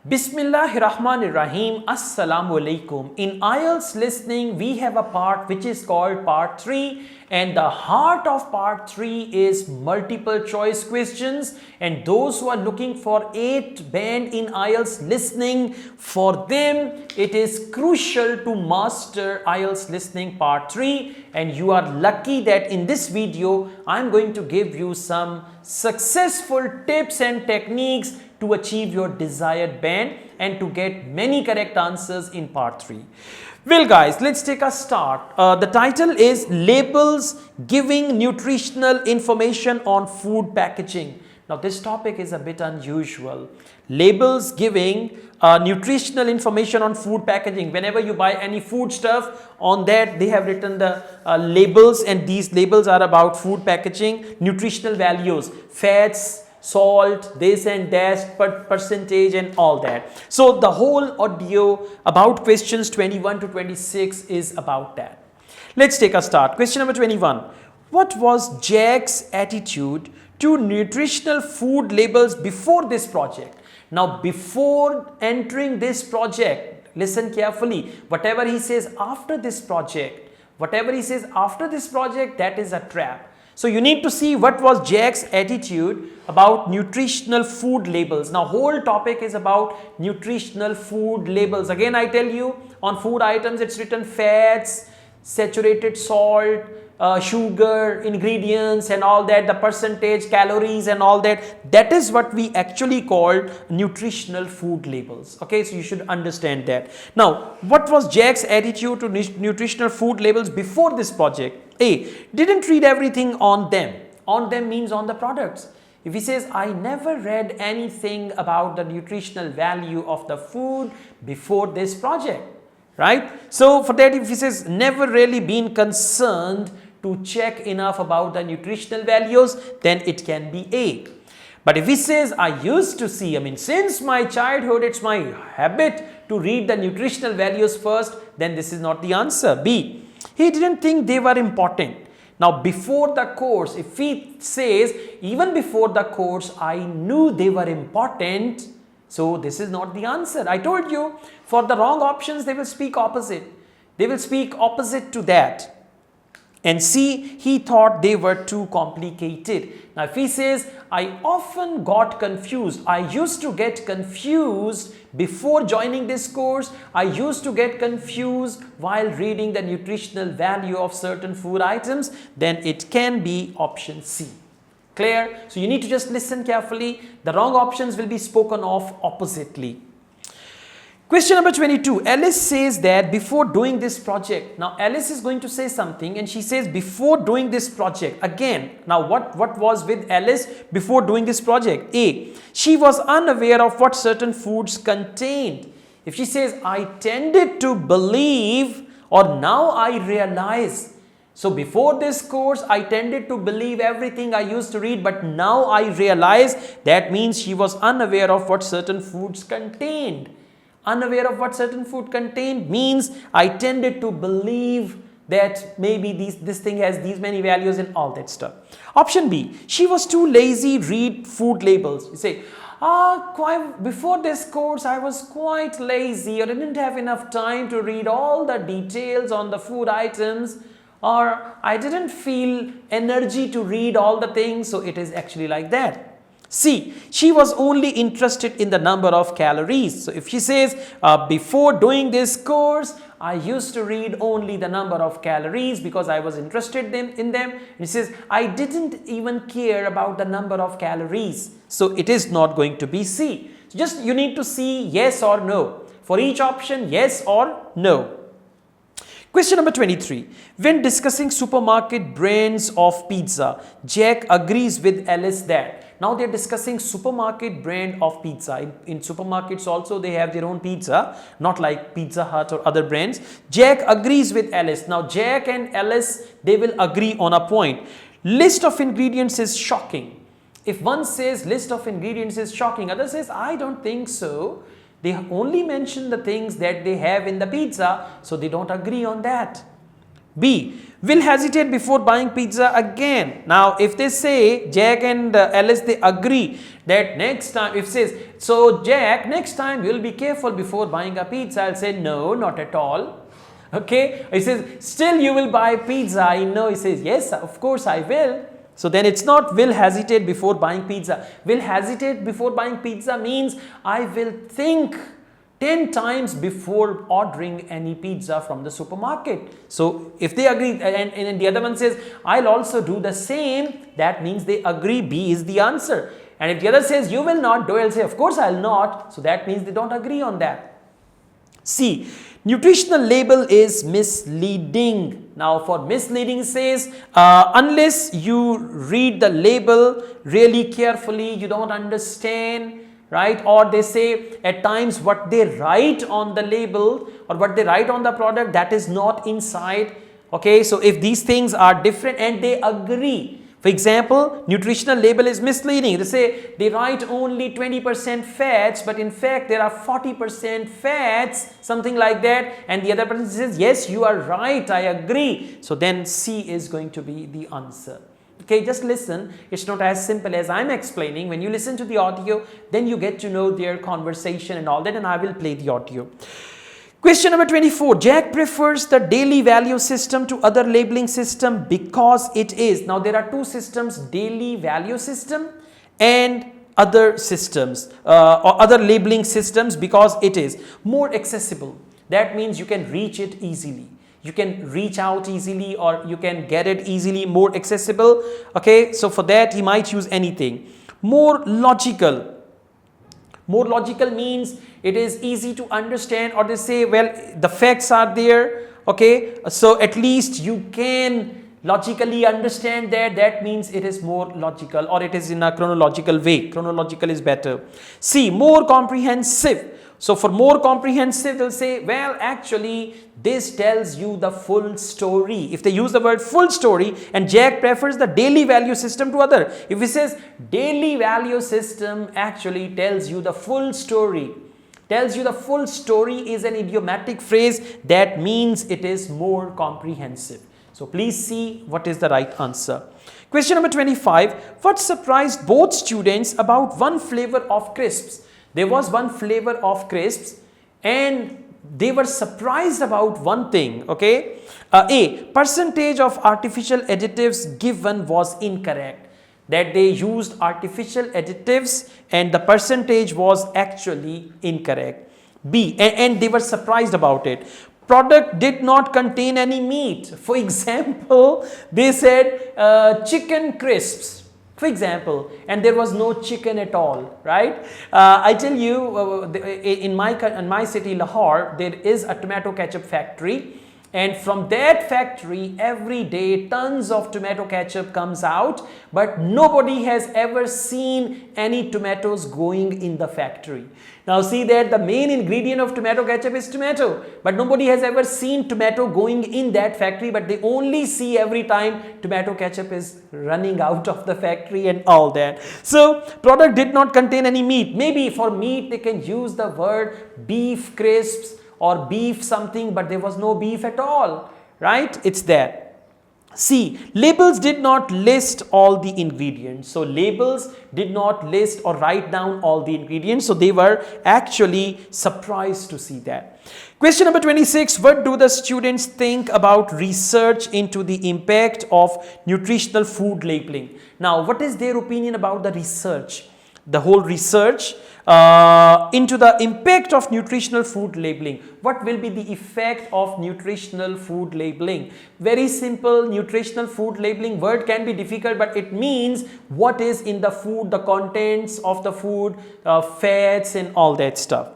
Bismillahirrahmanirrahim. Assalamu alaikum. In IELTS listening, we have a part which is called part 3, and the heart of part 3 is multiple choice questions, and those who are looking for 8 band in IELTS listening, for them it is crucial to master IELTS listening part 3, and you are lucky that in this video I am going to give you some successful tips and techniques to achieve your desired band and to get many correct answers in part 3. Well guys, let's take a start. The title is Labels Giving Nutritional Information on Food Packaging. Now this topic is a bit unusual. Labels giving nutritional information on food packaging. Whenever you buy any food stuff, on that they have written the labels, and these labels are about food packaging, nutritional values, fats, salt, this and that, percentage and all that. So the whole audio about questions 21 to 26 is about that. Let's take a start. Question number 21. What was Jack's attitude to nutritional food labels before this project? Now before entering this project, listen carefully, whatever he says after this project, that is a trap. So you need to see what was Jack's attitude about nutritional food labels. Now whole topic is about nutritional food labels. Again I tell you, on food items it's written fats, saturated salt, sugar, ingredients and all that, the percentage, calories and all that. That is what we actually call nutritional food labels. Okay, so you should understand that. Now, what was Jack's attitude to nutritional food labels before this project? A. Didn't read everything on them. On them means on the products. If he says, I never read anything about the nutritional value of the food before this project, right? So for that, if he says never really been concerned to check enough about the nutritional values, then it can be A. But if he says I used to see, since my childhood it's my habit to read the nutritional values first, then this is not the answer. B. He didn't think they were important. Now before the course, if he says even before the course I knew they were important, so this is not the answer. I told you, for the wrong options they will speak opposite. They will speak opposite to that. And C, he thought they were too complicated. Now if he says I often got confused, I used to get confused before joining this course, I used to get confused while reading the nutritional value of certain food items, then it can be option C. Clear? So you need to just listen carefully. The wrong options will be spoken of oppositely. Question number 22. Alice says that before doing this project. Now Alice is going to say something and she says before doing this project. Again, now what was with Alice before doing this project? A. She was unaware of what certain foods contained. If she says I tended to believe, or now I realize. So before this course I tended to believe everything I used to read, but now I realize, that means she was unaware of what certain foods contained. Unaware of what certain food contained means I tended to believe that maybe this thing has these many values and all that stuff. Option B. She was too lazy to read food labels. You say, before this course I was quite lazy, or I didn't have enough time to read all the details on the food items, or I didn't feel energy to read all the things. So it is actually like that. C. She was only interested in the number of calories. So if she says before doing this course I used to read only the number of calories because I was interested in them. And he says I didn't even care about the number of calories. So it is not going to be C. So just you need to see yes or no. For each option, yes or no. Question number 23. When discussing supermarket brands of pizza, Jack agrees with Alice that. Now they are discussing supermarket brand of pizza. In supermarkets also they have their own pizza, not like Pizza Hut or other brands. Jack agrees with Alice. Now Jack and Alice, they will agree on a point. List of ingredients is shocking. If one says list of ingredients is shocking, other says I don't think so. They only mention the things that they have in the pizza, so they don't agree on that. B, will hesitate before buying pizza again. Now, if they say, Jack and Alice, they agree that next time, if says, so Jack, next time you'll be careful before buying a pizza. I'll say, no, not at all. Okay. He says, still you will buy pizza. I know. He says, yes, of course I will. So then it's not will hesitate before buying pizza. Will hesitate before buying pizza means I will think 10 times before ordering any pizza from the supermarket. So if they agree and the other one says, I'll also do the same, that means they agree. B is the answer. And if the other says, you will not do, I'll say, of course I'll not. So that means they don't agree on that. C, nutritional label is misleading. Now for misleading says, unless you read the label really carefully, you don't understand, right? Or they say at times what they write on the label or what they write on the product, that is not inside. Okay, so if these things are different and they agree. For example, nutritional label is misleading. They say they write only 20% fats, but in fact there are 40% fats, something like that. And the other person says, yes, you are right, I agree. So then C is going to be the answer. Okay, just listen. It's not as simple as I'm explaining. When you listen to the audio, then you get to know their conversation and all that, and I will play the audio. Question number 24. Jack prefers the daily value system to other labeling system because it is. Now there are two systems, daily value system and other systems or other labeling systems, because it is more accessible. That means you can reach it easily. You can reach out easily or you can get it easily, more accessible. Okay, so for that he might use anything. More logical. More logical means it is easy to understand, or they say, well, the facts are there. Okay, so at least you can logically understand that. That means it is more logical, or it is in a chronological way. Chronological is better. C, more comprehensive. So for more comprehensive, they'll say, well, actually, this tells you the full story. If they use the word full story, and Jack prefers the daily value system to other. If he says daily value system actually tells you the full story, tells you the full story is an idiomatic phrase, that means it is more comprehensive. So please see what is the right answer. Question number 25. What surprised both students about one flavor of crisps? There was one flavor of crisps and they were surprised about one thing. Okay. A, percentage of artificial additives given was incorrect. That they used artificial additives and the percentage was actually incorrect. B, and they were surprised about it. Product did not contain any meat. For example, they said chicken crisps. For example, and there was no chicken at all, right? I tell you, in my city, Lahore, there is a tomato ketchup factory. And from that factory, every day, tons of tomato ketchup comes out. But nobody has ever seen any tomatoes going in the factory. Now see that the main ingredient of tomato ketchup is tomato. But nobody has ever seen tomato going in that factory. But they only see every time tomato ketchup is running out of the factory and all that. So product did not contain any meat. Maybe for meat, they can use the word beef crisps or beef something, but there was no beef at all, right? It's there. C, labels did not list all the ingredients. So labels did not list or write down all the ingredients. So they were actually surprised to see that. Question number 26. What do the students think about research into the impact of nutritional food labeling? Now, what is their opinion about the research? The whole research into the impact of nutritional food labeling. What will be the effect of nutritional food labeling? Very simple. Nutritional food labeling word can be difficult, but it means what is in the food, the contents of the food, fats and all that stuff.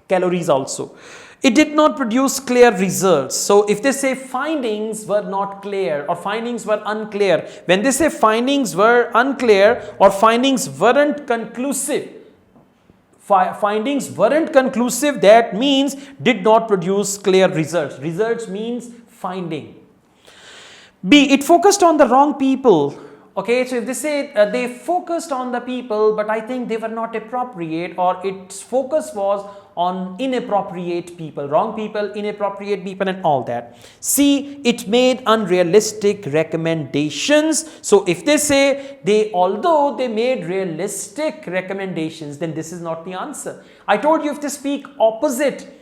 Calories also. It did not produce clear results. So if they say findings were not clear or findings were unclear, when they say findings were unclear or findings weren't conclusive, findings weren't conclusive, that means did not produce clear results. Results means finding. B, it focused on the wrong people Okay, so if they say they focused on the people, but I think they were not appropriate, or its focus was on inappropriate people, wrong people, inappropriate people and all that. C, it made unrealistic recommendations. So if they say although they made realistic recommendations, then this is not the answer. I told you if they speak opposite,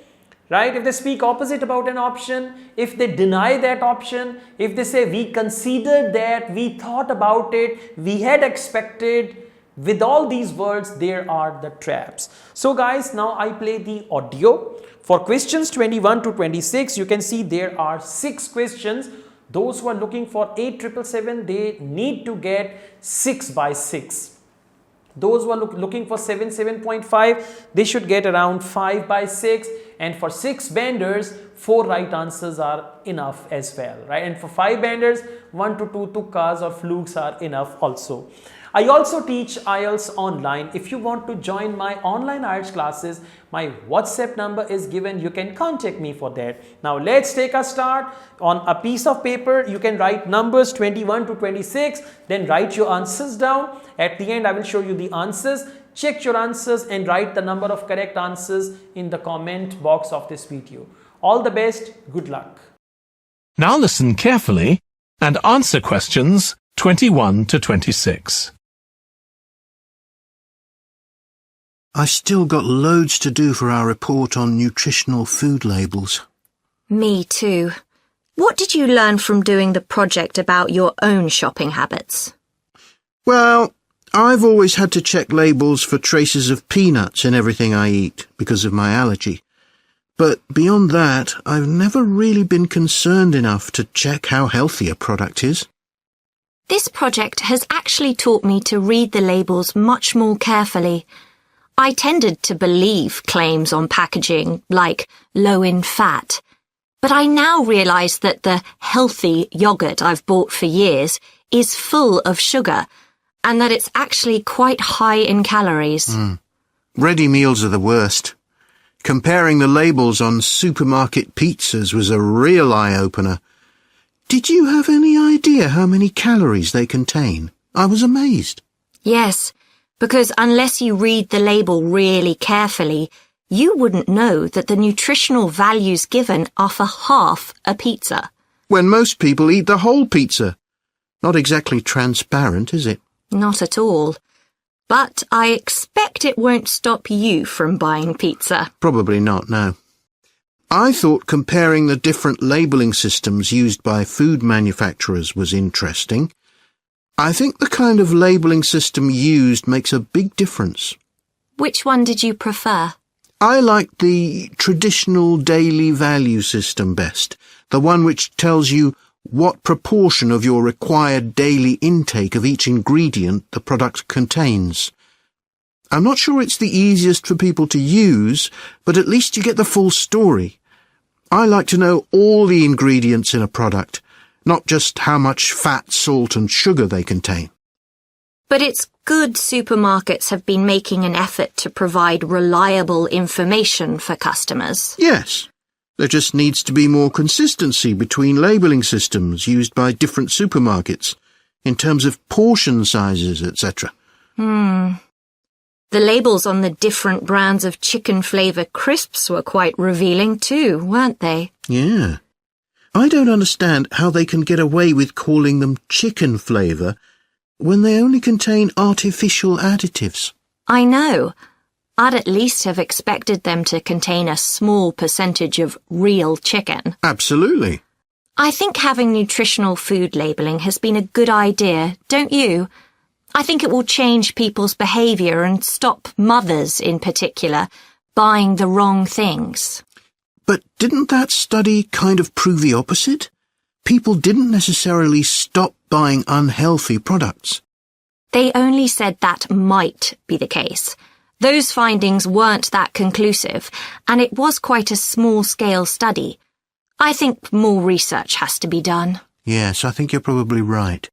right? If they speak opposite about an option, if they deny that option, if they say we considered that, we thought about it, we had expected, with all these words, there are the traps. So guys, now I play the audio. For questions 21 to 26, you can see there are 6 questions. Those who are looking for 8777, they need to get 6 by 6. Those who are looking for 7.5, they should get around 5 by 6. And for 6 benders, 4 right answers are enough as well, right? And for 5 benders, 1 to 2 tukkas or flukes are enough also. I also teach IELTS online. If you want to join my online IELTS classes, my WhatsApp number is given. You can contact me for that. Now let's take a start. On a piece of paper, you can write numbers 21 to 26, then write your answers down. At the end, I will show you the answers. Check your answers and write the number of correct answers in the comment box of this video. All the best. Good luck. Now listen carefully and answer questions 21 to 26. I still got loads to do for our report on nutritional food labels. Me too. What did you learn from doing the project about your own shopping habits? Well, I've always had to check labels for traces of peanuts in everything I eat because of my allergy. But beyond that, I've never really been concerned enough to check how healthy a product is. This project has actually taught me to read the labels much more carefully. I tended to believe claims on packaging, like low in fat. But I now realise that the healthy yogurt I've bought for years is full of sugar, and that it's actually quite high in calories. Ready meals are the worst. Comparing the labels on supermarket pizzas was a real eye-opener. Did you have any idea how many calories they contain? I was amazed. Yes, because unless you read the label really carefully, you wouldn't know that the nutritional values given are for half a pizza. When most people eat the whole pizza. Not exactly transparent, is it? Not at all. But I expect it won't stop you from buying pizza. Probably not, no. I thought comparing the different labelling systems used by food manufacturers was interesting. I think the kind of labelling system used makes a big difference. Which one did you prefer? I liked the traditional daily value system best, the one which tells you what proportion of your required daily intake of each ingredient the product contains. I'm not sure it's the easiest for people to use, but at least you get the full story. I like to know all the ingredients in a product, not just how much fat, salt and sugar they contain. But it's good supermarkets have been making an effort to provide reliable information for customers. Yes. There just needs to be more consistency between labelling systems used by different supermarkets, in terms of portion sizes, etc. The labels on the different brands of chicken flavour crisps were quite revealing too, weren't they? Yeah. I don't understand how they can get away with calling them chicken flavour when they only contain artificial additives. I know. I'd at least have expected them to contain a small percentage of real chicken. Absolutely. I think having nutritional food labelling has been a good idea, don't you? I think it will change people's behaviour and stop mothers, in particular, buying the wrong things. But didn't that study kind of prove the opposite? People didn't necessarily stop buying unhealthy products. They only said that might be the case. Those findings weren't that conclusive, and it was quite a small-scale study. I think more research has to be done. Yes, I think you're probably right.